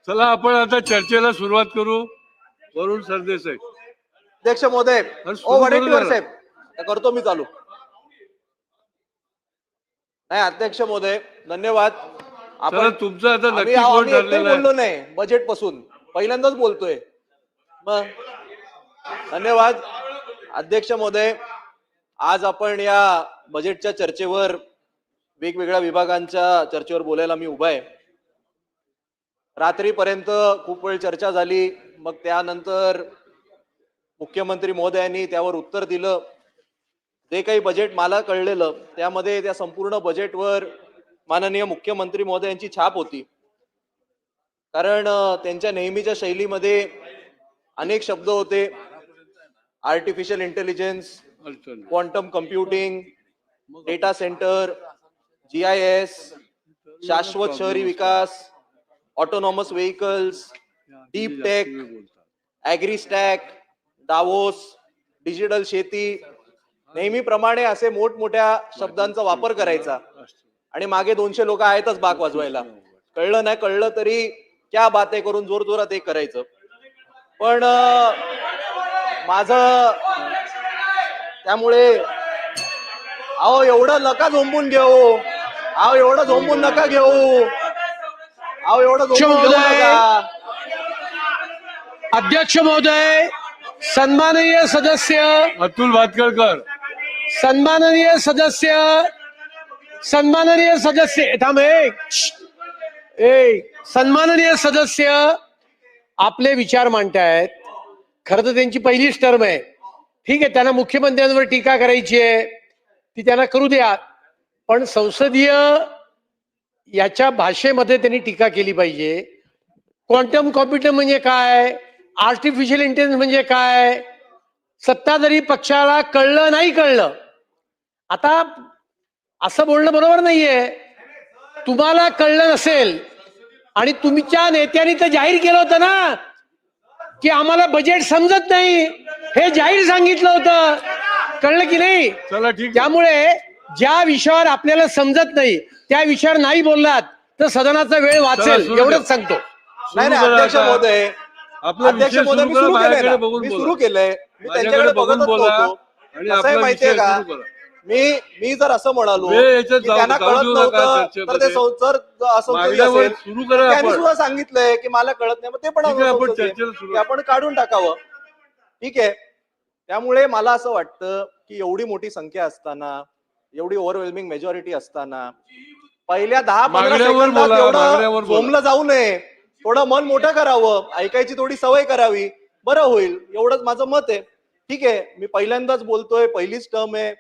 चला आपण आता चर्चेला सुरुवात करू. वरुण सरदेसाई. अध्यक्ष महोदय, वडेट्टीवार साहेब, करतो मी चालू. नाही अध्यक्ष महोदय, धन्यवाद. आपण तुमचं आता नक्की कोण ठरलेलं आहे? बोललो नाही बजेट पासून, पहिल्यांदाच बोलतोय. मग धन्यवाद अध्यक्ष महोदय. आज आपण या बजेटच्या चर्चेवर, वेगवेगळ्या विभागांच्या चर्चेवर बोलायला मी उभा आहे. रात्रीपर्यंत खूप वेळ चर्चा झाली, मग त्यानंतर मुख्यमंत्री महोदयांनी त्यावर उत्तर दिलं. जे काही बजेट मला कळलेलं त्यामध्ये त्या संपूर्ण बजेटवर माननीय मुख्यमंत्री महोदयांची छाप होती. कारण त्यांच्या नेहमीच्या शैलीमध्ये अनेक शब्द होते. Artificial intelligence, quantum computing, data centre, GIS, शाश्वत शहरी विकास, autonomous vehicles, deep tech, AgriStack, Davos, digital शेती, नेहमीप्रमाणे असे मोठमोठ्या शब्दांचा वापर करायचा. आणि मागे 200 लोक आहेतच बाक वाजवायला. कळलं नाही कळलं तरी क्या बाते करून जोर जोरात एक करायचं. पण माझं त्यामुळे अहो एवढं नका झोंबून घेऊ, अहो एवढं झोंबून नका घेऊ, अहो एवढं झोंबून घेऊ नका. अध्यक्ष महोदय, सन्माननीय सदस्य अतुल भातखळकर, सन्माननीय सदस्य, सन्माननीय सदस्य थांब सन्माननीय सदस्य आपले विचार मांडतायत. खरं तर त्यांची पहिलीच टर्म आहे. ठीक आहे, त्यांना मुख्यमंत्र्यांवर टीका करायची आहे ती त्यांना करू द्या, पण संसदीय याच्या भाषेमध्ये त्यांनी टीका केली पाहिजे. क्वांटम कॉम्प्युटर म्हणजे काय, आर्टिफिशियल इंटेलिजन्स म्हणजे काय, सत्ताधारी पक्षाला कळलं नाही कळलं. आता असं बोलणं बरोबर नाहीये. तुम्हाला कळलं नसेल आणि तुमच्या नेत्यांनी तर जाहीर केलं होतं ना की आम्हाला बजेट समजत नाही, हे जाहीर सांगितलं होतं. कळलं की नाही? चला ठीक. त्यामुळे ज्या विषयावर आपल्याला समजत नाही त्या विषयावर नाही बोललात तर सदनाचा वेळ वाचेल, एवढंच सांगतो. नाही नाही अध्यक्ष महोदय, आपला विषय सुरू करा, माझ्याकडे बघून मी बोला. सुरू केलंय, मी माझ्याकडे त्यांच्याकडे बघून बघतच बोला नव्हतो. आणि कसं आहे आपला माहितीये विषय का, सुरू करा. मी जर असं म्हणालो याच्यात की त्यांना जाऊ कळत देऊ नका नव्हतं तर चर्चेमध्ये. ते जर असं मागल्यावर असेल सुरू करा त्यांनी आपण. सुद्धा सांगितलंय की मला कळत नाही, मग ते पण ठीक आहे, आपण संसदेत चर्चेला सुरू की आपण काढून टाकावं. ठीक आहे. त्यामुळे मला असं वाटतं की एवढी मोठी संख्या असताना, एवढी ओव्हरवेल्मिंग मेजॉरिटी असताना पहिल्या 10-15 सेकंदात एवढं झोंबलं जाऊ नये. थोडं मन मोठं करावं, ऐकायची थोडी सवय करावी, बरं होईल. एवढंच माझं मत आहे. ठीक आहे, मी पहिल्यांदाच बोलतोय, पहिलीच टर्म आहे,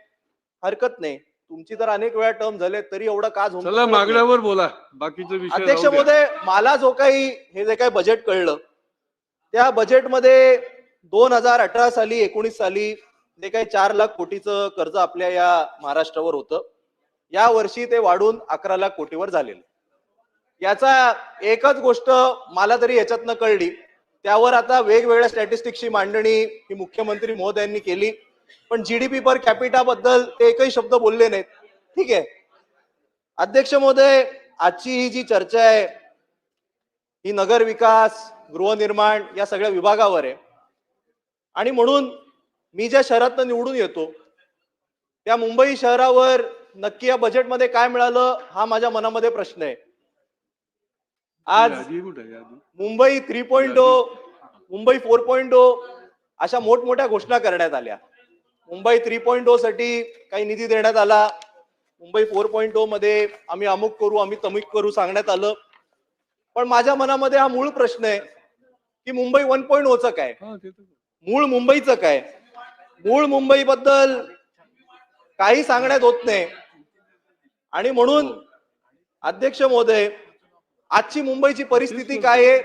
हरकत नाही. तुमची तर अनेक वेळा टर्म झाले तरी एवढं का झोंबलं? चला मागण्यावर बोला, बाकीचा विषय अध्यक्ष राहू द्या. महोदय, मला जो काही हे जे काही बजेट कळलं त्या बजेटमध्ये 2018 साली 19 साली जे काही 4 लाख कोटीचं कर्ज आपल्या या महाराष्ट्रावर होतं, या वर्षी ते वाढून 11 लाख कोटीवर झालेलं. याचा एकच गोष्ट मला तरी याच्यातनं कळली, त्यावर आता वेगवेगळ्या स्टॅटिस्टिक्सची मांडणी ही मुख्यमंत्री महोदयांनी केली, पण GDP पर कॅपिटा बद्दल ते एकही शब्द बोलले नाहीत. ठीक आहे अध्यक्ष महोदय, आजची ही जी चर्चा आहे ही नगर विकास, गृहनिर्माण या सगळ्या विभागावर आहे. आणि म्हणून मी ज्या शहरातनं निवडून येतो त्या मुंबई शहरावर नक्की या बजेटमध्ये काय मिळालं हा माझ्या मनामध्ये प्रश्न आहे. आज मुंबई 3.0, मुंबई 4.0 अशा मोठमोठ्या घोषणा करण्यात आल्या. मुंबई 3.0 साठी काही निधी देण्यात आला. मुंबई 4.0 मध्ये आम्ही अमुक करू, आम्ही तमुक करू सांगण्यात आलं. पण माझ्या मनामध्ये हा मूळ प्रश्न आहे की मुंबई 1.0चं काय, मूळ मुंबईचं काय? मूळ मुंबई बद्दल काही सांगण्यात होत नाही. आणि म्हणून अध्यक्ष महोदय, आजची मुंबईची परिस्थिती काय आहे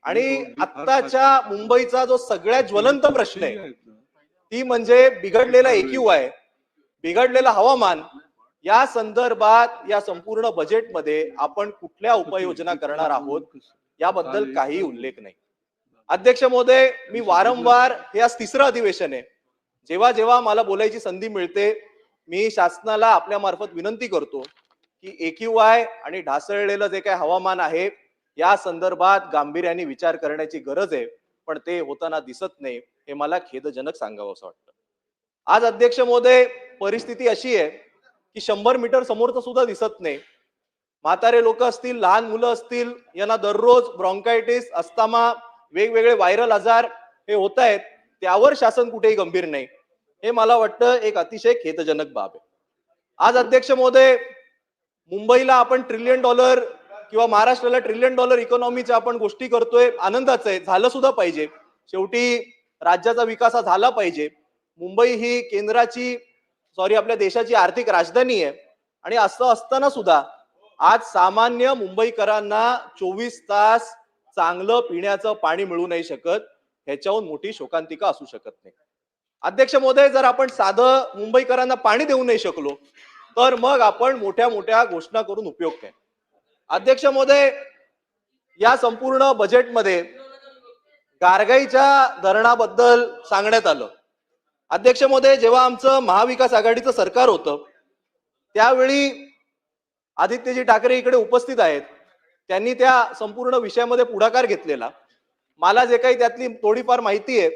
आणि आत्ताच्या मुंबईचा जो सगळ्यात ज्वलंत प्रश्न आहे ती म्हणजे बिघडलेला AQI, बिघडलेलं हवामान. या संदर्भात या संपूर्ण बजेटमध्ये आपण कुठल्या उपाययोजना करणार आहोत याबद्दल काही उल्लेख नाही. अध्यक्ष महोदय, मी वारंवार, हे आज 3रं अधिवेशन आहे, जेव्हा जेव्हा मला बोलायची संधी मिळते मी शासनाला आपल्या मार्फत विनंती करतो की AQI आणि ढासळलेलं जे काही हवामान आहे या संदर्भात गांभीर्याने विचार करण्याची गरज आहे, पण ते होताना दिसत नाही, हे मला खेदजनक सांगावं असं वाटतं. आज अध्यक्ष महोदय, परिस्थिती अशी आहे की 100 मीटर समोरचं सुद्धा दिसत नाही. म्हातारे लोक असतील, लहान मुलं असतील, यांना दररोज ब्रॉन्कायटिस, अस्थमा, वेगवेगळे व्हायरल आजार हे होत आहेत, त्यावर शासन कुठेही गंभीर नाही. हे मला वाटतं एक अतिशय खेदजनक बाब आहे. आज अध्यक्ष महोदय, मुंबईला आपण $1 ट्रिलियन किंवा महाराष्ट्राला $1 ट्रिलियन इकॉनॉमीच्या आपण गोष्टी करतोय, आनंदाचं आहे, झालं सुद्धा पाहिजे. शेवटी राज्याचा विकास हा झाला पाहिजे. मुंबई ही आपल्या देशाची आर्थिक राजधानी आहे आणि असं असताना सुद्धा आज सामान्य मुंबईकरांना 24 तास चांगलं पिण्याचं पाणी मिळू नाही शकत, ह्याच्याहून मोठी शोकांतिका असू शकत नाही. अध्यक्ष महोदय, जर आपण साधं मुंबईकरांना पाणी देऊ नाही शकलो तर मग आपण मोठ्या मोठ्या घोषणा करून उपयोग काय? अध्यक्ष महोदय, या संपूर्ण बजेटमध्ये गारगाईच्या धरणाबद्दल सांगण्यात आलं. अध्यक्ष महोदय, जेव्हा आमचं महाविकास आघाडीचं सरकार होतं त्यावेळी आदित्यजी ठाकरे इकडे उपस्थित आहेत, त्यांनी त्या संपूर्ण विषयामध्ये पुढाकार घेतलेला. मला जे काही त्यातली थोडीफार माहिती आहे,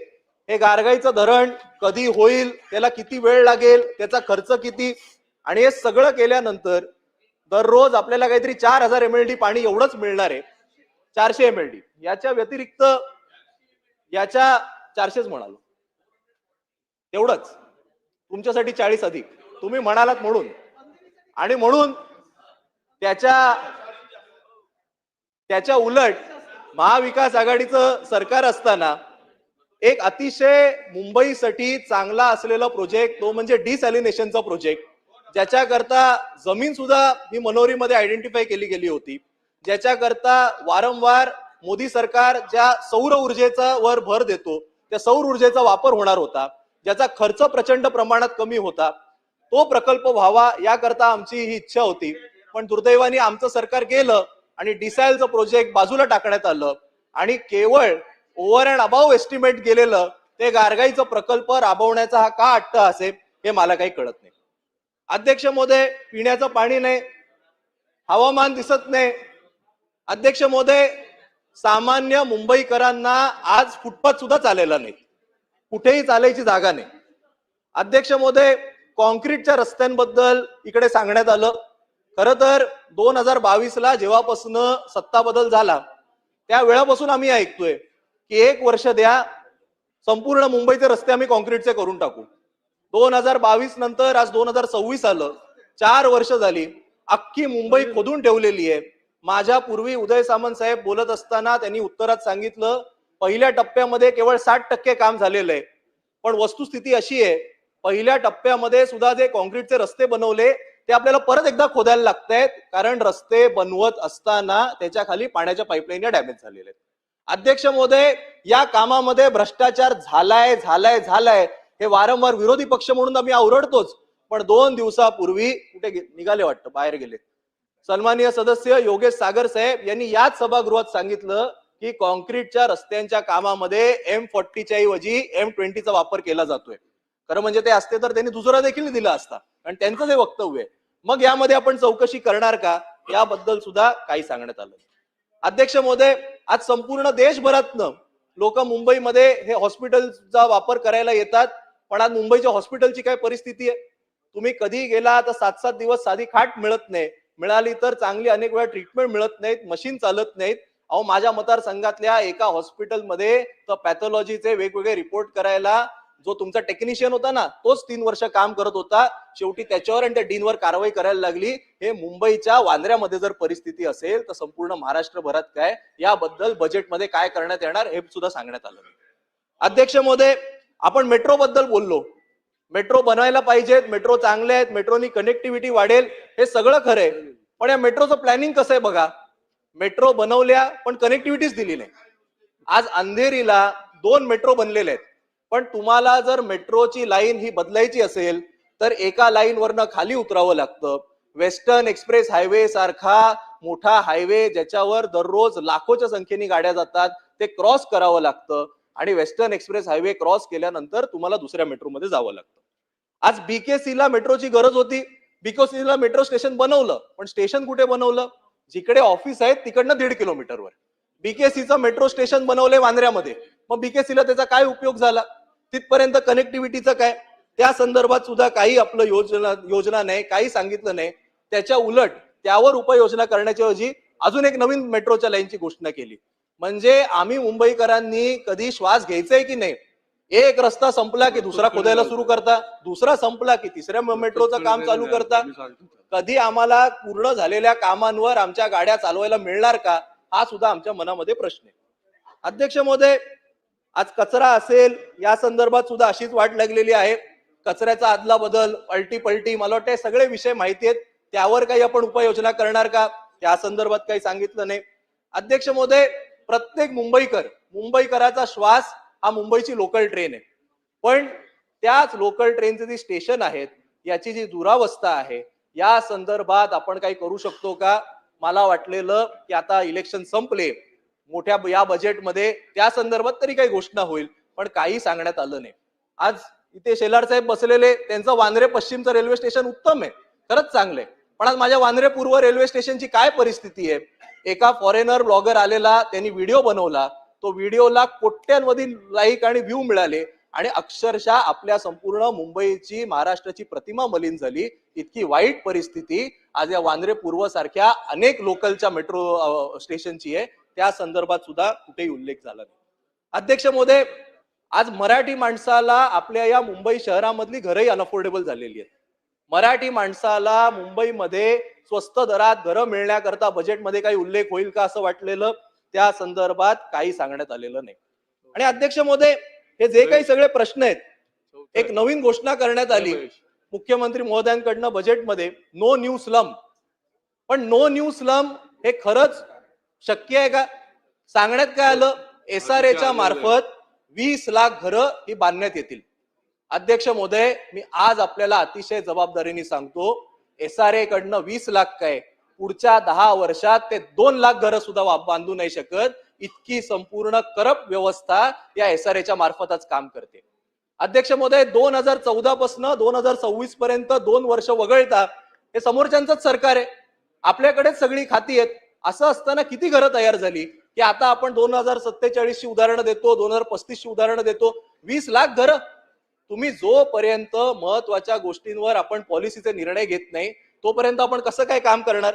हे गारगाईचं धरण कधी होईल, त्याला किती वेळ लागेल, त्याचा खर्च किती, आणि हे सगळं केल्यानंतर दररोज आपल्याला काहीतरी 4000 MLD पाणी एवढंच मिळणार आहे. 400 MLD, याच्या व्यतिरिक्त, याच्या 400च म्हणालो, तेवढंच तुमच्यासाठी 40 अधिक तुम्ही म्हणालात म्हणून. आणि म्हणून त्याच्या उलट महाविकास आघाडीचं सरकार असताना एक अतिशय मुंबईसाठी चांगला असलेला प्रोजेक्ट, तो म्हणजे डिसॅलिनेशनचा प्रोजेक्ट, ज्याच्याकरता जमीन सुद्धा ही मनोरीमध्ये आयडेंटिफाय केली गेली होती, ज्याच्याकरता वारंवार मोदी सरकार ज्या सौर ऊर्जेचा वर भर देतो, त्या सौर ऊर्जेचा वापर होणार होता, ज्याचा खर्च प्रचंड प्रमाणात कमी होता, तो प्रकल्प व्हावा याकरता आमची ही इच्छा होती. पण दुर्दैवाने आमचं सरकार गेलं आणि डिसॅलचं प्रोजेक्ट बाजूला टाकण्यात आलं आणि केवळ ओव्हर अँड अबाव एस्टिमेट गेलेलं ते गारगाईचं प्रकल्प राबवण्याचा हा का अट्टहास आहे, हे मला काही कळत नाही. अध्यक्ष महोदय, पिण्याचं पाणी नाही, हवामान दिसत नाही. अध्यक्ष महोदय, सामान्य मुंबईकरांना आज फुटपाथ सुद्धा चालेला नाही, कुठेही चालायची जागा नाही. अध्यक्ष महोदय, कॉन्क्रीटच्या रस्त्यांबद्दल इकडे सांगण्यात आलं. खरं तर 2022ला जेव्हापासून सत्ता बदल झाला त्या वेळापासून आम्ही ऐकतोय की 1 वर्ष द्या, संपूर्ण मुंबईचे रस्ते आम्ही कॉन्क्रीटचे करून टाकू. 2022 नंतर आज 2026 आलं, 4 वर्ष झाली, अख्खी मुंबई खोदून ठेवलेली आहे. माझ्या पूर्वी उदय सामंत साहेब बोलत असताना त्यांनी उत्तरात सांगितलं पहिल्या टप्प्यामध्ये केवळ 60% काम झालेलं आहे. पण वस्तुस्थिती अशी आहे, पहिल्या टप्प्यामध्ये सुद्धा जे कॉन्क्रीटचे रस्ते बनवले ते आपल्याला परत एकदा खोदायला लागतायत, कारण रस्ते बनवत असताना त्याच्या खाली पाण्याच्या पाईपलाईन डॅमेज झालेल्या आहेत. अध्यक्ष महोदय, या कामामध्ये भ्रष्टाचार झालाय हे वारंवार विरोधी पक्ष म्हणून आम्ही ओरडतोच. पण 2 दिवसापूर्वी कुठे निघाले वाटतं, बाहेर गेले, सन्माननीय सदस्य योगेश सागर साहेब यांनी याच सभागृहात सांगितलं की कॉन्क्रीटच्या रस्त्यांच्या कामामध्ये M40च्या ऐवजी M20चा वापर केला जातोय. खरं म्हणजे ते असते तर त्यांनी दुसरा देखील दिला असता, आणि त्यांचं जे वक्तव्य आहे. मग यामध्ये आपण चौकशी करणार का, याबद्दल सुद्धा काही सांगण्यात आलं. अध्यक्ष महोदय, आज संपूर्ण देशभरातनं लोक मुंबईमध्ये हे हॉस्पिटलचा वापर करायला येतात, पण आज मुंबईच्या हॉस्पिटलची काय परिस्थिती आहे? तुम्ही कधी गेला तर 7-7 दिवस साधी खाट मिळत नाही, मिळाली तर चांगली अनेक वेळा ट्रीटमेंट मिळत नाहीत, मशीन चालत नाहीत. अहो, माझ्या मतदारसंघातल्या एका हॉस्पिटलमध्ये तर पॅथॉलॉजीचे वेगवेगळे रिपोर्ट करायला जो तुमचा टेक्निशियन होता ना, तोच 3 वर्ष काम करत होता. शेवटी त्याच्यावर आणि त्या डीनवर कारवाई करायला लागली. हे मुंबईच्या वांद्र्यामध्ये जर परिस्थिती असेल तर संपूर्ण महाराष्ट्रभरात काय, याबद्दल बजेटमध्ये काय करण्यात येणार हे सुद्धा सांगण्यात आलं. अध्यक्ष महोदय, आपण मेट्रो बद्दल बोललो, मेट्रो बनवायला पाहिजेत, मेट्रो चांगले आहेत, मेट्रोनी कनेक्टिव्हिटी वाढेल, हे सगळं खरंय. पण या मेट्रोचं प्लॅनिंग कसं आहे बघा. मेट्रो बनवल्या पण कनेक्टिव्हिटीच दिली नाही. आज अंधेरीला 2 मेट्रो बनलेले आहेत, पण तुम्हाला जर मेट्रोची लाईन ही बदलायची असेल तर एका लाईन वरनं खाली उतरावं लागतं. वेस्टर्न एक्सप्रेस हायवे सारखा मोठा हायवे ज्याच्यावर दररोज लाखोच्या संख्येने गाड्या जातात, ते क्रॉस करावं लागतं, आणि वेस्टर्न एक्सप्रेस हायवे क्रॉस केल्यानंतर तुम्हाला दुसऱ्या मेट्रोमध्ये जावं लागतं. आज BKC ला मेट्रोची गरज होती, BKC ला मेट्रो स्टेशन बनवलं, पण स्टेशन कुठे बनवलं? जिकडे ऑफिस आहेत तिकडनं 1.5 किलोमीटरवर. बीकेसीचं मेट्रो स्टेशन बनवले वांद्र्यामध्ये, मग बीकेसीला त्याचा काय उपयोग झाला? तिथपर्यंत कनेक्टिव्हिटीचं काय? त्या संदर्भात सुद्धा काही आपलं योजना नाही, काही सांगितलं नाही. त्याच्या उलट त्यावर उपाययोजना करण्याच्या ऐवजी अजून एक नवीन मेट्रोच्या लाईनची घोषणा केली. म्हणजे आम्ही मुंबईकरांनी कधी श्वास घ्यायचाय की नाही? एक रस्ता संपला की दुसरा खोदायला सुरू करता, दुसरा संपला की तिसऱ्या मेट्रोचं काम चालू करता. कधी आम्हाला पूर्ण झालेल्या कामांवर आमच्या गाड्या चालवायला मिळणार का? हा सुद्धा आमच्या मनामध्ये प्रश्न आहे. अध्यक्ष महोदय, आज कचरा असेल या संदर्भात सुद्धा अशीच वाट लागलेली आहे. कचऱ्याचा आदला बदल, अल्टी पलटी, मला वाटतं सगळे विषय माहिती आहेत. त्यावर काही आपण उपाययोजना करणार का? त्या संदर्भात काही सांगितलं नाही. अध्यक्ष महोदय, प्रत्येक मुंबईकराचा श्वास हा मुंबईची लोकल ट्रेन आहे. पण त्याच लोकल ट्रेनचे जे स्टेशन आहेत याची जी दुरावस्था आहे या संदर्भात आपण काही करू शकतो का? मला वाटलेलं की आता इलेक्शन संपले, मोठ्या या बजेटमध्ये त्या संदर्भात तरी काही घोषणा होईल, पण काही सांगण्यात आलं नाही. आज इथे शेलार साहेब बसलेले, त्यांचं वांद्रे पश्चिमचं रेल्वे स्टेशन उत्तम आहे, खरंच चांगलंय. पण आज माझ्या वांद्रे पूर्व रेल्वे स्टेशनची काय परिस्थिती आहे? एका फॉरेनर ब्लॉगर आलेला, त्यांनी व्हिडिओ बनवला, तो व्हिडिओला कोट्यांवधी लाईक आणि व्ह्यू मिळाले आणि अक्षरशः आपल्या संपूर्ण मुंबईची, महाराष्ट्राची प्रतिमा मलिन झाली. इतकी वाईट परिस्थिती आज या वांद्रे पूर्व सारख्या अनेक लोकलच्या मेट्रो स्टेशनची आहे. त्या संदर्भात सुद्धा कुठेही उल्लेख झाला नाही. अध्यक्ष महोदय, आज मराठी माणसाला आपल्या या मुंबई शहरामधली घरही अनअफोर्डेबल झालेली आहेत. मराठी माणसाला मुंबईमध्ये स्वस्त दरात घरं मिळण्याकरता बजेटमध्ये काही उल्लेख होईल का असं वाटलेलं, त्या संदर्भात काही सांगण्यात आलेलं नाही. आणि अध्यक्ष महोदय, हे जे काही सगळे प्रश्न आहेत, एक नवीन घोषणा करण्यात आली मुख्यमंत्री महोदयांकडनं बजेटमध्ये, नो न्यू स्लम. पण नो न्यू स्लम हे खरंच शक्य आहे का? सांगण्यात काय आलं? SRAच्या मार्फत 20 लाख घरं ही बांधण्यात येतील. अध्यक्ष महोदय, मी आज आपल्याला अतिशय जबाबदारीने सांगतो, SRA कडनं 20 लाख काय, पुढच्या 10 वर्षात ते 2 लाख घरं सुद्धा बांधू नाही शकत. इतकी संपूर्ण करप्ट व्यवस्था या SRAच्या मार्फतच काम करते. अध्यक्ष महोदय, 2014 पासून 2026 पर्यंत 2 वर्ष वगळता हे समोरच्यांचंच सरकार आहे, आपल्याकडेच सगळी खाती आहेत. असं असताना किती घरं तयार झाली की आता आपण 2047 ची उदाहरणं देतो, 2035 ची उदाहरणं देतो. 20 लाख घरं. तुम्ही जोपर्यंत महत्वाच्या गोष्टींवर आपण पॉलिसीचे निर्णय घेत नाही तोपर्यंत आपण कसं काय काम करणार?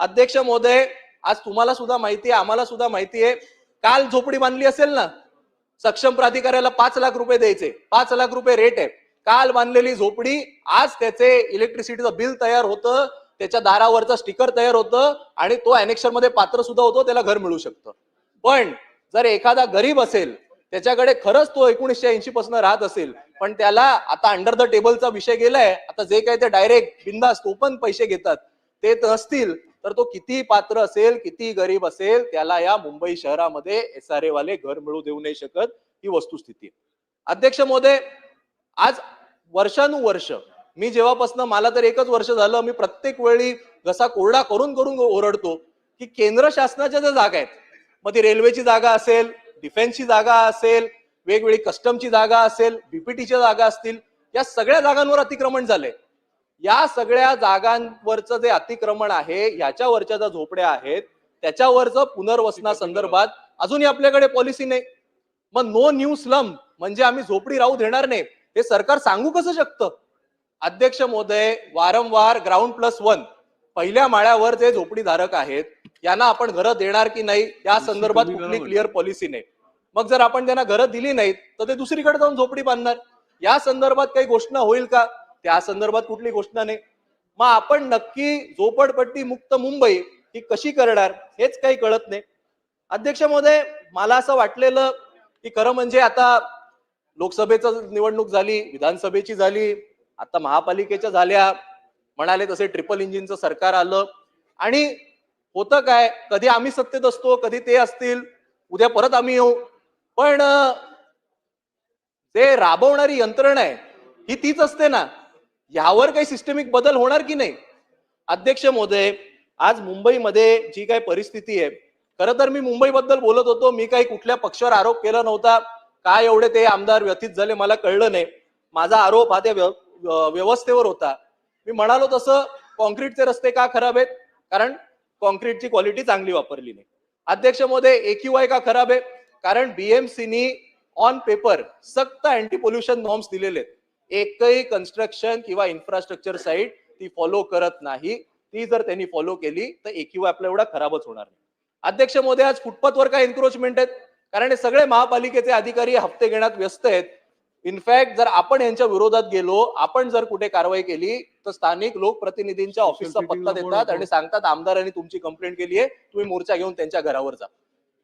अध्यक्ष महोदय, आज तुम्हाला सुद्धा माहिती आहे, आम्हाला सुद्धा माहिती आहे, काल झोपडी बांधली असेल ना, सक्षम प्राधिकाऱ्याला 5 लाख रुपये द्यायचे, 5 लाख रुपये रेट आहे. काल बांधलेली झोपडी आज त्याचे इलेक्ट्रिसिटीचं बिल तयार होतं, त्याच्या दारावरचं स्टिकर तयार होतं आणि तो अनेक्शर मध्ये पात्र सुद्धा होतो, त्याला घर मिळू शकतं. पण जर एखादा गरीब असेल, त्याच्याकडे खरंच तो 1980 पासून राहत असेल, पण त्याला आता अंडर द टेबलचा विषय गेलाय, आता जे काही ते डायरेक्ट बिंदास ओपन पैसे घेतात ते नसतील, तर तो किती पात्र असेल, किती गरीब असेल, त्याला या मुंबई शहरामध्ये SRA वाले घर मिळू देऊ नाही शकत. ही वस्तुस्थिती आहे. अध्यक्ष महोदय, आज वर्षानुवर्ष मी जेव्हापासून, मला तर 1च वर्ष झालं, मी प्रत्येक वेळी घसा कोरडा करून करून ओरडतो की केंद्र शासनाच्या ज्या जागा आहेत, मग ती रेल्वेची जागा असेल, डिफेन्सची जागा असेल, वेगवेगळी कस्टमची जागा असेल, बीपीटीच्या जागा असतील, या सगळ्या जागांवर अतिक्रमण झालंय. या सगळ्या जागांवरचं जे अतिक्रमण आहे, याच्यावरच्या ज्या झोपड्या आहेत, त्याच्यावरचं पुनर्वसना संदर्भात अजूनही आपल्याकडे पॉलिसी नाही. मग नो न्यू स्लम म्हणजे आम्ही झोपडी राहू देणार नाही, हे सरकार सांगू कसं शकतं? अध्यक्ष महोदय, वारंवार ग्राउंड+1 पहिल्या माळ्यावर जे झोपडी धारक आहेत यांना आपण घरं देणार की नाही या संदर्भात कुठली क्लिअर पॉलिसी नाही. मग जर आपण त्यांना घरं दिली नाहीत तर ते दुसरीकडे जाऊन झोपडी बांधणार. या संदर्भात काही घोषणा होईल का? त्या संदर्भात कुठली घोषणा नाही. मग आपण नक्की झोपडपट्टी मुक्त मुंबई ही कशी करणार हेच काही कळत नाही. अध्यक्ष महोदय, मला असं वाटलेलं की खरं म्हणजे आता लोकसभेचं निवडणूक झाली, विधानसभेची झाली, आता महापालिकेच्या झाल्या, म्हणाले तसे ट्रिपल इंजिनचं सरकार आलं आणि होतं काय, कधी आम्ही सत्तेत असतो, कधी ते असतील, उद्या परत आम्ही येऊ, पण जे राबवणारी यंत्रणा आहे ही तीच असते ना. यावर काही सिस्टमिक बदल होणार की नाही? अध्यक्ष महोदय, आज मुंबईमध्ये जी काही परिस्थिती आहे, खरं तर मी मुंबईबद्दल बोलत होतो, मी काही कुठल्या पक्षावर आरोप केला नव्हता. काय एवढे ते आमदार व्यथित झाले मला कळलं नाही. माझा आरोप हा त्या व्यवस्थेवर होता. मी म्हणालो तसं, कॉन्क्रीटचे रस्ते का खराब आहेत? कारण कॉन्क्रीटची क्वालिटी चांगली वापरली नाही. अध्यक्ष महोदय, AQI का खराब आहे? कारण BMCनी ऑन पेपर सक्त अँटी पोल्युशन नॉर्म्स दिलेले आहेत. एकही कन्स्ट्रक्शन किंवा इन्फ्रास्ट्रक्चर साईट ती फॉलो करत नाही. ती जर त्यांनी फॉलो केली तर AQI आपला एवढा खराबच होणार नाही. अध्यक्ष महोदय, आज फुटपाथवर काय एन्क्रोचमेंट आहेत? कारण हे सगळे महापालिकेचे अधिकारी हप्ते घेण्यात व्यस्त आहेत. इनफॅक्ट जर आपण यांच्या विरोधात गेलो, आपण जर कुठे कारवाई केली तर स्थानिक लोकप्रतिनिधींच्या ऑफिसचा पत्ता देतात आणि सांगतात आमदारांनी तुमची कंप्लेंट केली आहे, तुम्ही मोर्चा घेऊन त्यांच्या घरावर जा.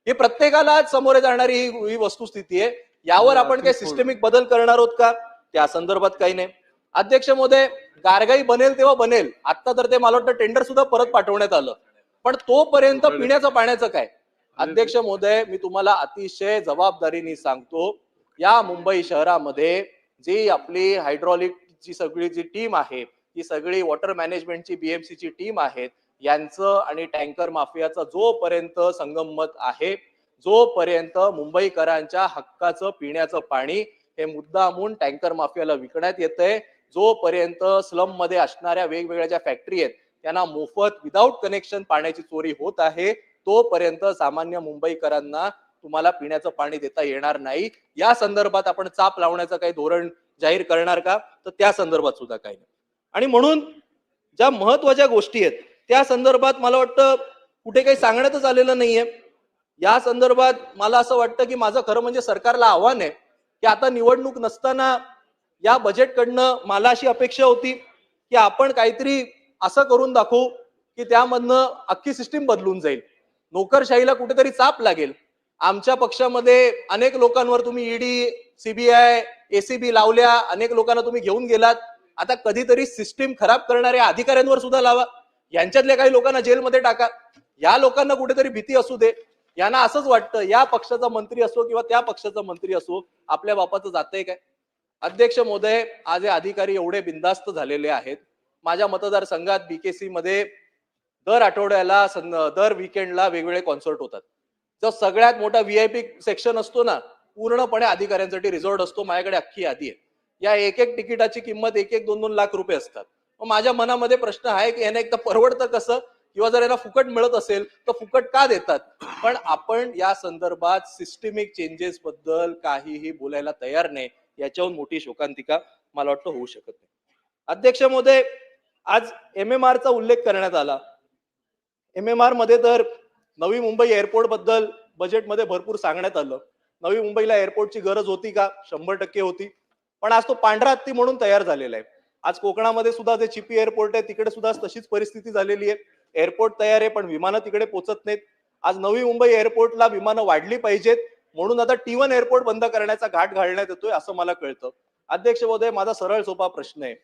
हे प्रत्येकाला समोर जाणारी ही वस्तुस्थिती आहे. यावर आपण काही सिस्टमिक बदल करणार आहोत का? त्या संदर्भात काही नाही. अध्यक्ष महोदय, गारगाई बनेल तेव्हा बनेल. आता तर ते मला वाटतं टेंडर सुद्धा परत पाठवण्यात आलं, पण तोपर्यंत पिण्याचं पाण्याचं काय? अध्यक्ष महोदय, मी तुम्हाला अतिशय जबाबदारीने सांगतो, या मुंबई शहरामध्ये जी आपली हायड्रॉलिकची सगळी जी टीम आहे, ही सगळी वॉटर मॅनेजमेंटची BMCची टीम आहे, यांचं आणि टँकर माफियाचं जोपर्यंत संगमत आहे, जोपर्यंत मुंबईकरांच्या हक्काचं पिण्याचं पाणी हे मुद्दामून टँकर माफियाला विकण्यात येतंय, जोपर्यंत स्लम मध्ये असणाऱ्या वेगवेगळ्या ज्या फॅक्टरी आहेत त्यांना मोफत विदाऊट कनेक्शन पाण्याची चोरी होत आहे, तोपर्यंत सामान्य मुंबईकरांना तुम्हाला पिण्याचं पाणी देता येणार नाही. या संदर्भात आपण चाप लावण्याचं काही धोरण जाहीर करणार का? तर त्या संदर्भात सुद्धा काही नाही. आणि म्हणून ज्या महत्वाच्या गोष्टी आहेत त्या संदर्भात मला वाटतं कुठे काही सांगण्यातच आलेलं नाहीये. या संदर्भात मला असं वाटतं की माझं खरं म्हणजे सरकारला आव्हान आहे की आता निवडणूक नसताना या बजेटकडनं मला अशी अपेक्षा होती की आपण काहीतरी असं करून दाखवू की त्यामधनं अख्खी सिस्टीम बदलून जाईल, नोकरशाहीला कुठेतरी चाप लागेल. आमच्या पक्षामध्ये अनेक लोकांवर तुम्ही ED, CBI, ACB लावल्या, अनेक लोकांना तुम्ही घेऊन गेलात. आता कधीतरी सिस्टीम खराब करणाऱ्या अधिकाऱ्यांवर सुद्धा लावा, यांच्यातल्या काही लोकांना जेलमध्ये टाका. या लोकांना कुठेतरी भीती असू दे. यांना असंच वाटतं या पक्षाचा मंत्री असो किंवा त्या पक्षाचा मंत्री असो, आपल्या बापाचं जातंय काय? अध्यक्ष महोदय, आज हे अधिकारी एवढे बिनधास्त झालेले आहेत. माझ्या मतदारसंघात BKC मध्ये दर आठवड्याला दर वीकेंडला वेगवेगळे कॉन्सर्ट होतात. जो सगळ्यात मोठा VIP सेक्शन असतो ना, पूर्णपणे अधिकाऱ्यांसाठी रिझर्व्ड असतो. माझ्याकडे अख्खी यादी आहे. या एक एक तिकिटाची किंमत 1-2 लाख रुपये असतात. मग माझ्या मनामध्ये प्रश्न आहे की यांना एक तर परवडतं कसं, किंवा जर यांना फुकट मिळत असेल तर फुकट का देतात? पण आपण या संदर्भात सिस्टमिक चेंजेस बद्दल काहीही बोलायला तयार नाही. याच्याहून मोठी शोकांतिका मला वाटतं होऊ शकत नाही. अध्यक्ष महोदय, आज MMR चा उल्लेख करण्यात आला. MMR मध्ये तर नवी मुंबई एअरपोर्ट बद्दल बजेटमध्ये भरपूर सांगण्यात आलं. नवी मुंबईला एअरपोर्टची गरज होती का? 100% होती. पण आज तो पांढरा हत्ती म्हणून तयार झालेला आहे. आज कोकणामध्ये सुद्धा जे चिपी एअरपोर्ट आहे तिकडे सुद्धा तशीच परिस्थिती झालेली आहे. एअरपोर्ट तयार आहे पण विमानं तिकडे पोहोचत नाहीत. आज नवी मुंबई एअरपोर्टला विमानं वाढली पाहिजेत म्हणून आता T1 एअरपोर्ट बंद करण्याचा घाट घालण्यात येतोय असं मला कळतं. अध्यक्ष महोदय, माझा सरळ सोपा प्रश्न आहे.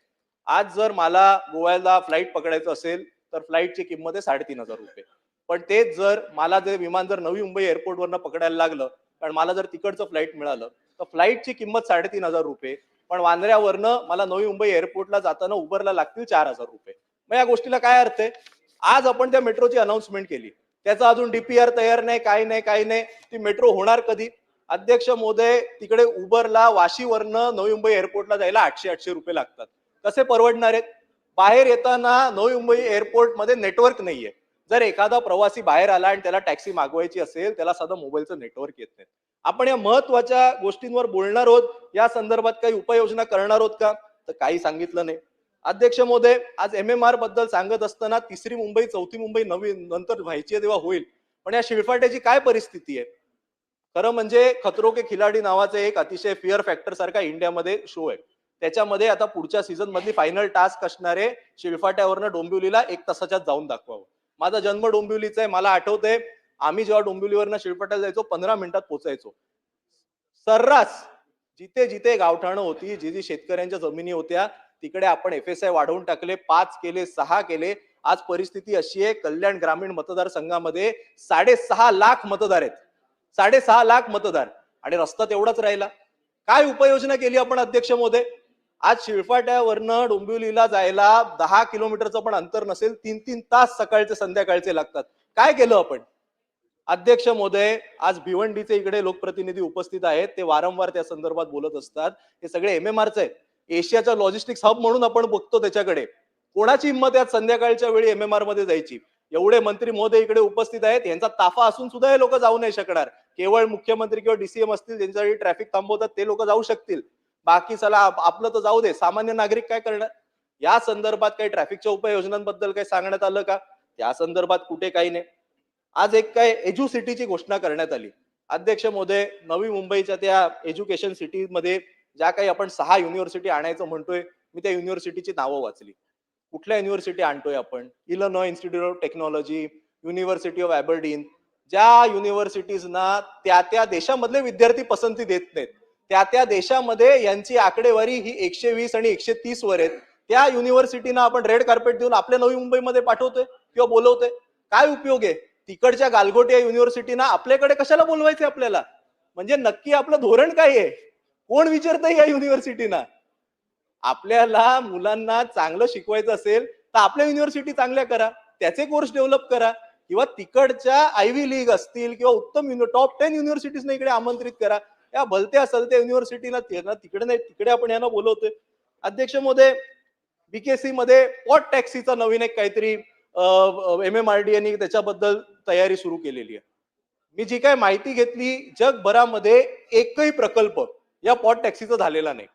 आज जर मला गोव्याला फ्लाईट पकडायचं असेल तर फ्लाईटची किंमत आहे 3,500 रुपये. पण तेच जर मला विमान जर नवी मुंबई एअरपोर्टवरनं पकडायला लागलं, कारण मला जर तिकडचं फ्लाईट मिळालं तर फ्लाईटची किंमत 3,500 रुपये, पण वांद्र्यावरनं मला नवी मुंबई एअरपोर्टला जाताना उबरला लागतील 4,000 रुपये. मग या गोष्टीला काय अर्थ आहे? आज आपण त्या मेट्रोची अनाउन्समेंट केली, त्याचा अजून DPR तयार नाही, काही नाही. ती मेट्रो होणार कधी? अध्यक्ष महोदय, तिकडे उबरला वाशीवरनं नवी मुंबई एअरपोर्टला जायला 800 रुपये लागतात. कसे परवडणार आहेत? बाहेर येताना नवी मुंबई एअरपोर्ट मध्ये नेटवर्क नाहीये. जर एखादा प्रवासी बाहेर आला आणि त्याला टॅक्सी मागवायची असेल, त्याला साधं मोबाईलचं नेटवर्क येत नाही. आपण या महत्वाच्या गोष्टींवर बोलणार आहोत. या संदर्भात काही उपाययोजना करणार आहोत का? तर काही सांगितलं नाही. अध्यक्ष महोदय, आज MMR बद्दल सांगत असताना 3री मुंबई 4थी मुंबई नवी नंतर व्हायची तेव्हा होईल, पण या शिळफाट्याची काय परिस्थिती आहे? खरं म्हणजे खतरो के खिलाडी नावाचं एक अतिशय फिअर फॅक्टर सारखा इंडियामध्ये शो आहे. त्याच्यामध्ये आता पुढच्या सीझन मधली फायनल टास्क असणारे शिळफाट्यावरनं डोंबिवलीला 1 तासाच्यात जाऊन दाखवावं. माझा जन्म डोंबिवलीचा आहे. मला आठवतंय आम्ही जेव्हा डोंबिवलीवरनं शिळफाट्याला जायचो 15 मिनिटात पोहोचायचो. सर्रास जिथे जिथे गावठाणं होती, जी शेतकऱ्यांच्या जमिनी होत्या तिकडे आपण FSI वाढवून टाकले, 5 केले, 6 केले. आज परिस्थिती अशी आहे, कल्याण ग्रामीण मतदारसंघामध्ये 6.5 लाख मतदार आहेत. 6.5 लाख मतदार आणि रस्ता तेवढाच राहिला. काय उपाययोजना केली आपण अध्यक्ष महोदय? आज शिळफाट्यावरनं डोंबिवलीला जायला 10 किलोमीटरचं पण अंतर नसेल, 3-3 तास सकाळचे संध्याकाळचे लागतात. काय केलं आपण? अध्यक्ष महोदय, आज भिवंडीचे इकडे लोकप्रतिनिधी उपस्थित आहेत, ते वारंवार त्या संदर्भात बोलत असतात. हे सगळे MMRचे आहेत. एशियाचा लॉजिस्टिक्स हब म्हणून आपण बघतो त्याच्याकडे. कोणाची हिंमत यात संध्याकाळच्या वेळी MMR मध्ये जायची? एवढे मंत्री महोदय इकडे उपस्थित आहेत, यांचा ताफा असून सुद्धा हे लोक जाऊ नाही शकणार. केवळ मुख्यमंत्री किंवा डीसीएम असतील ज्यांच्यासाठी ट्रॅफिक थांबवतात ते लोक जाऊ शकतील. बाकी चला आपलं तर जाऊ दे, सामान्य नागरिक काय करणार? या संदर्भात काही ट्रॅफिकच्या उपाययोजनांबद्दल काही सांगण्यात आलं का? त्या संदर्भात कुठे काही नाही. आज एक काय एज्यू सिटीची घोषणा करण्यात आली. अध्यक्ष महोदय, नवी मुंबईच्या त्या एज्युकेशन सिटीमध्ये ज्या काही आपण 6 युनिव्हर्सिटी आणायचं म्हणतोय, मी त्या युनिव्हर्सिटीची नावं वाचली. कुठल्या युनिव्हर्सिटी आणतोय आपण? Illinois Institute of Technology, University of Aberdeen. ज्या युनिव्हर्सिटीजना त्या देशामधले विद्यार्थी पसंती देत नाहीत, त्या देशामध्ये यांची आकडेवारी ही 120 आणि 130 वर आहेत. त्या युनिव्हर्सिटीना आपण रेड कार्पेट देऊन आपल्या नवी मुंबईमध्ये पाठवतोय किंवा बोलवतोय. काय उपयोग आहे? तिकडच्या गालगोट्या युनिव्हर्सिटीना आपल्याकडे कशाला बोलवायचे आपल्याला? म्हणजे नक्की आपलं धोरण काय आहे? कोण विचारतंय या युनिव्हर्सिटीना? आपल्याला मुलांना चांगलं शिकवायचं असेल तर आपल्या युनिव्हर्सिटी चांगल्या करा, त्याचे कोर्स डेव्हलप करा, किंवा तिकडच्या आयव्ही लीग असतील किंवा उत्तम टॉप 10 युनिव्हर्सिटीजना इकडे आमंत्रित करा. या भलत्या सलत्या युनिव्हर्सिटीला तिकडे नाही, तिकडे आपण यांना बोलवतोय. अध्यक्ष महोदय, बीकेसी मध्ये पॉट टॅक्सीचा नवीन एक काहीतरी MMRDA त्याच्याबद्दल तयारी सुरू केलेली आहे. मी जी काय माहिती घेतली, जगभरामध्ये एकही प्रकल्प या पॉट टॅक्सीचा झालेला नाही,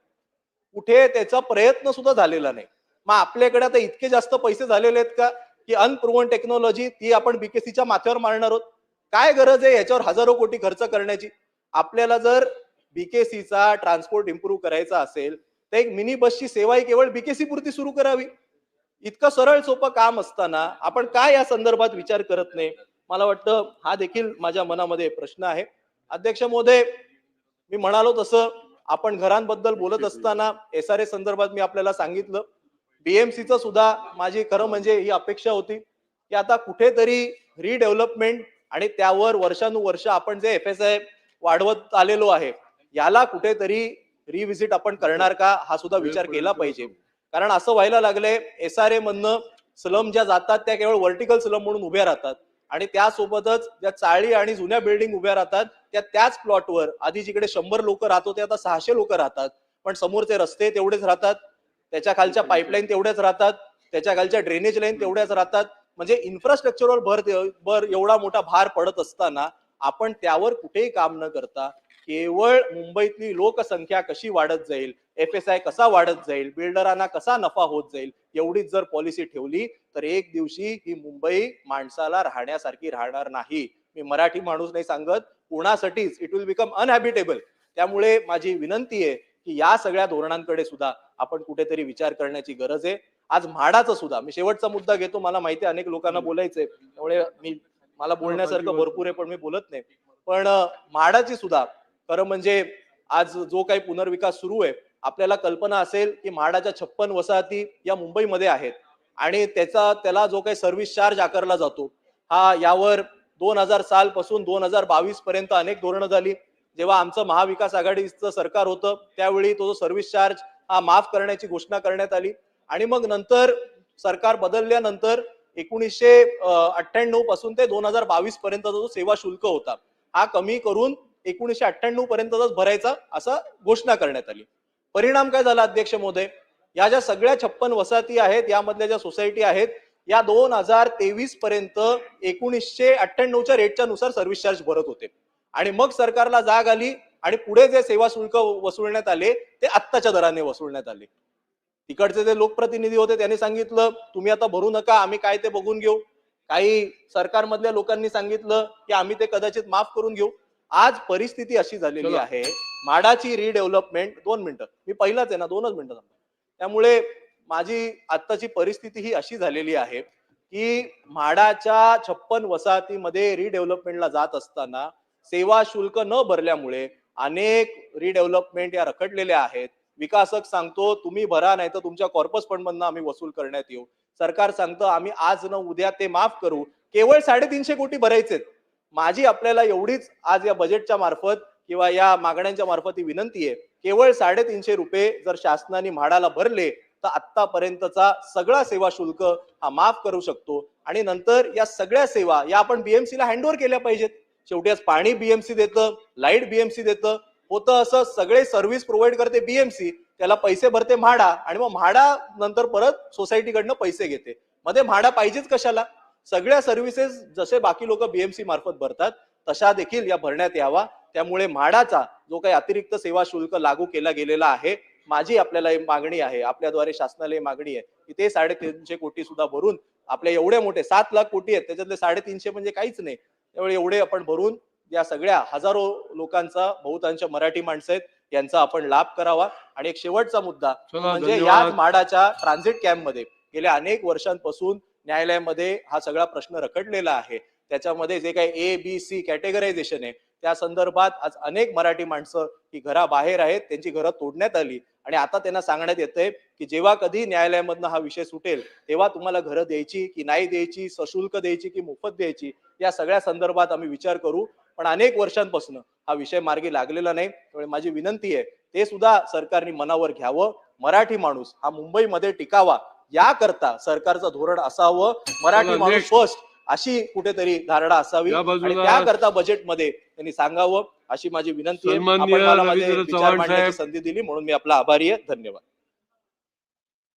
कुठे त्याचा प्रयत्न सुद्धा झालेला नाही. मग आपल्याकडे आता इतके जास्त पैसे झालेले आहेत का की अनप्रूव्हन टेक्नॉलॉजी ती आपण बीकेसीच्या माथ्यावर मारणार आहोत? काय गरज आहे याच्यावर हजारो कोटी खर्च करण्याची? आपल्याला जर बीकेसीचा ट्रान्सपोर्ट इम्प्रूव्ह करायचा असेल तर एक मिनी बसची सेवा ही केवळ बीकेसी पुरती सुरू करावी. इतकं सरळ सोपं काम असताना आपण काय या संदर्भात विचार करत नाही? मला वाटतं हा देखील माझ्या मनामध्ये प्रश्न आहे. अध्यक्ष महोदय, मी म्हणालो तसं आपण घरांबद्दल बोलत असताना SRA संदर्भात मी आपल्याला सांगितलं. बीएमसीचं सुद्धा माझी खरं म्हणजे ही अपेक्षा होती की आता कुठेतरी रिडेव्हलपमेंट आणि त्यावर वर्षानुवर्ष आपण जे FSI वाढवत आलेलो आहे याला कुठेतरी रिव्हिजिट आपण करणार का, हा सुद्धा विचार केला पाहिजे. कारण असं व्हायला लागलंय, SRA मधनं स्लम ज्या जातात त्या केवळ व्हर्टिकल स्लम म्हणून उभ्या राहतात आणि त्यासोबतच ज्या चाळी आणि जुन्या बिल्डिंग उभ्या राहतात त्याच प्लॉटवर आधी जिकडे 100 लोक राहत होते आता 600 लोक राहतात. पण समोरचे रस्ते तेवढेच राहतात, त्याच्या खालच्या पाईपलाईन तेवढ्याच राहतात, त्याच्या खालच्या ड्रेनेज लाईन तेवढ्याच राहतात. म्हणजे इन्फ्रास्ट्रक्चरवर भर एवढा मोठा भार पडत असताना आपण त्यावर कुठेही काम न करता केवळ मुंबईतली लोकसंख्या कशी वाढत जाईल, FSI कसा वाढत जाईल, बिल्डरांना कसा नफा होत जाईल एवढीच जर पॉलिसी ठेवली तर एक दिवशी ही मुंबई माणसाला राहण्यासारखी राहणार नाही. मी मराठी माणूस नाही सांगत, कोणासाठीच इट विल बिकम अनहॅबिटेबल. त्यामुळे माझी विनंती आहे की या सगळ्या धोरणांकडे सुद्धा आपण कुठेतरी विचार करण्याची गरज आहे. आज म्हाडाचं सुद्धा मी शेवटचा मुद्दा घेतो, मला माहिती आहे अनेक लोकांना बोलायचंय त्यामुळे मला बोलण्यासारखं भरपूर आहे पण मी बोलत नाही. पण म्हाडाची सुद्धा खरं म्हणजे आज जो काही पुनर्विकास सुरू आहे, आपल्याला कल्पना असेल की म्हाडाच्या 56 वसाहती या मुंबईमध्ये आहेत आणि त्याला जो काही सर्व्हिस चार्ज आकारला जातो हा यावर 2000 साल पासून 2022 पर्यंत अनेक धोरणं झाली. जेव्हा आमचं महाविकास आघाडीचं सरकार होतं त्यावेळी तो सर्व्हिस चार्ज हा माफ करण्याची घोषणा करण्यात आली आणि मग नंतर सरकार बदलल्यानंतर 1998 पासून ते 2022 पर्यंतचा जो सेवा शुल्क होता हा कमी करून 1998 पर्यंतच भरायचा असा घोषणा करण्यात आली. परिणाम काय झाला अध्यक्ष महोदय? या ज्या सगळ्या 56 वसाहती आहेत यामधल्या ज्या सोसायटी आहेत या 2023 पर्यंत 1998च्या रेटच्या नुसार सर्व्हिस चार्ज भरत होते आणि मग सरकारला जाग आली आणि पुढे जे सेवा शुल्क वसूलण्यात आले ते आत्ताच्या दराने वसूलण्यात आले. तिकडचे जे लोकप्रतिनिधी होते त्यांनी सांगितलं तुम्ही आता भरू नका, आम्ही काय ते बघून घेऊ. काही सरकारमधल्या लोकांनी सांगितलं की आम्ही ते कदाचित माफ करून घेऊ. आज परिस्थिती अशी झालेली आहे, म्हाडाची रिडेव्हलपमेंट 2 मिनिटं मी पहिलाच आहे ना 2च मिनिटं. त्यामुळे माझी आत्ताची परिस्थिती ही अशी झालेली आहे की म्हाडाच्या 56 वसाहतीमध्ये रिडेव्हलपमेंटला जात असताना सेवा शुल्क न भरल्यामुळे अनेक रिडेव्हलपमेंट या रखडलेल्या आहेत. विकासक सांगतो तुम्ही भरा नाही तर तुमच्या कॉर्पस फंड मधनं आम्ही वसूल करण्यात येऊ. सरकार सांगतं आम्ही आज न उद्या ते माफ करू. केवळ 350 कोटी भरायचेत. माझी आपल्याला एवढीच आज या बजेटच्या मार्फत किंवा या मागण्यांच्या मार्फत ही विनंती आहे, केवळ 350 रुपये जर शासनाने म्हाडाला भरले तर आतापर्यंतचा सगळा सेवा शुल्क हा माफ करू शकतो आणि नंतर या सगळ्या सेवा या आपण बीएमसीला हँडओव्हर केल्या पाहिजेत. शेवटी आज पाणी बीएमसी देतं, लाईट बीएमसी देतं, होतं असं सगळे सर्व्हिस प्रोव्हाइड करते बीएमसी, त्याला पैसे भरते म्हाडा आणि मग म्हाडा नंतर परत सोसायटीकडनं पैसे घेते. मध्ये म्हाडा पाहिजेच कशाला? सगळ्या सर्व्हिसेस जसे बाकी लोक बीएमसी मार्फत भरतात तशा देखील या भरण्यात यावा. त्यामुळे म्हाडाचा जो काही अतिरिक्त सेवा शुल्क लागू केला गेलेला आहे, माझी आपल्याला ही मागणी आहे, आपल्याद्वारे शासनाला ही मागणी आहे की ते 350 कोटी सुद्धा भरून आपले एवढे मोठे 7 लाख कोटी आहेत त्याच्यातले 350 म्हणजे काहीच नाही, त्यामुळे एवढे आपण भरून या सगळ्या हजारो लोकांचा, बहुतांश मराठी माणसं आहेत, यांचा आपण लाभ करावा. आणि एक शेवटचा मुद्दा चला, म्हणजे धन्यवाद. याच म्हाडाच्या ट्रान्झिट कॅम्पमध्ये गेल्या अनेक वर्षांपासून न्यायालयामध्ये हा सगळा प्रश्न रखडलेला आहे. त्याच्यामध्ये जे काही ए बी सी कॅटेगरायझेशन आहे त्या संदर्भात आज अनेक मराठी माणसं ही घराबाहेर आहेत, त्यांची घरं तोडण्यात आली आणि आता त्यांना सांगण्यात येतंय की जेव्हा कधी न्यायालयामधनं हा विषय सुटेल तेव्हा तुम्हाला घरं द्यायची की नाही द्यायची, सशुल्क द्यायची की मोफत द्यायची, या सगळ्या संदर्भात आम्ही विचार करू. पण अनेक वर्षांपासून हा विषय मार्गी लागलेला नाही, त्यामुळे माझी विनंती आहे ते सुद्धा सरकारने मनावर घ्यावं. मराठी माणूस हा मुंबईमध्ये टिकावा याकरता सरकारचं धोरण असावं, मराठी चला, माणूस next. फर्स्ट अशी कुठेतरी धारणा असावी या आणि बाजूला त्याकरता बजेटमध्ये त्यांनी सांगावं अशी माझी विनंती आहे. सन्माननीय आपण मला रवींद्र माझे विचार चव्हाण मांडण्याची साहेब. संधी दिली म्हणून मी आपला आभारी आहे. धन्यवाद.